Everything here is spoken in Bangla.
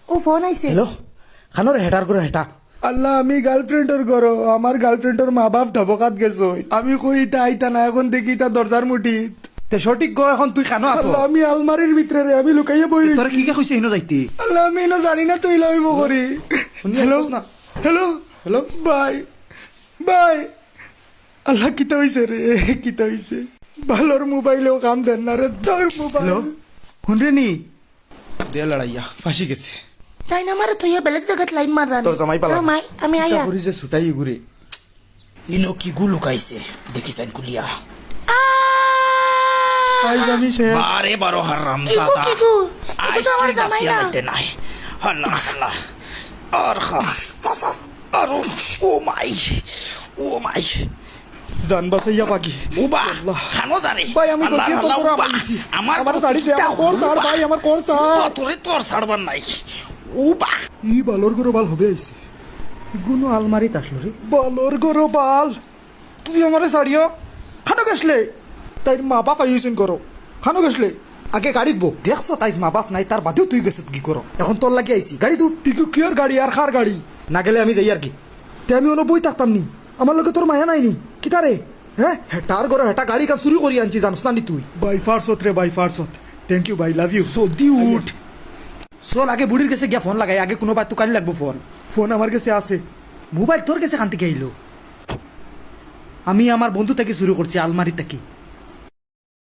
ও ফোন আইছে। হ্যালো খানোর হেটার করে হেটা আল্লাহ আমি গার্লফ্রেন্ডর গরো আমার গার্লফ্রেন্ডর মা বাপ ঢবকাত গেছো আমি কই ইতা আইতা না এখন দেখি তা দরজার মুঠিত তে সঠিক গো এখন তুই খানো আছো আল্লাহ আমি আলমারির ভিতরে রে আমি লুকাইয়া বই তোরা কি কে কইছে হিনো যাইতি আল্লাহ আমি না জানি না তুই লইব করি হ্যালো না হ্যালো হ্যালো বাই বাই আল্লাহ কিতা হইছে রে কিতা হইছে ভালোর মোবাইলেও কাম দেন না রে তোর মোবাইল হ্যালো শুনরে নি দে লড়াইয়া ফাঁসি গেছে তাই না মারে তুই বেলেগ জায়গাত লাইন মাররানি। তোর জামাই পালা। মাই আমি আইয়া। করি যে ছুটাই ঘুরে ইনো কি গু লুকাইছে দেখিছেন কুলিয়া আইজ আমি শেষ বারে বারো হারাম ইগু সাদা কিগু আইস এটা আমার তুই জামাই বাসিয়া না। লাইতে নাই আল্লাহ আল্লাহ আর আর ও মাই জান বাসাইয়া পাখি উবা খানো জারে ভাই আমি আল্লাহ, গতিয়ে আল্লাহ, তোর উবা। আমিছি আমার আমার শাড়ি দে আমার কোর ছাড় ভাই আমার কোর ছাড় তোরে তোর ছাড়বার নাই উবা ই বালর গরো বাল হবে আইছে গুনো আলমারিত আসলো রে বালর গরো বাল তুই আমারে ছাড়িও খানো গেছলে তাই মা বাপ আইছেন করো খানো গেছলে আগে গাড়িত বো দেখছো তাইস মা বাপ নাই তার বাদেও তুই গেছত কি করো এখন তোর লাগি আইছি গাড়ি তুই টিকু কিয়ার গাড়ি আর খার গাড়ি না গেলে আমি যাই আর কি তে আমি অন্য বই থাকতাম নি আমার লগে তোর মায়া নাইনি কিতা রে হ্যাঁ হেটার ঘরে হেটা গাড়ি কাজ শুরু করি আনছি জানস না নি তুই বাই ফারসত রে বাই ফারসত thank you bye love you জলদি উঠ চল আগে বুড়ির কাছে গিয়া ফোন লাগাই আগে কোনো বাদ তো কালি লাগবো ফোন ফোন আমার কাছে আছে মোবাইল তোর কাছে কান থেকে আইলো আমি আমার বন্ধু থেকে শুরু করছি আলমারি থেকে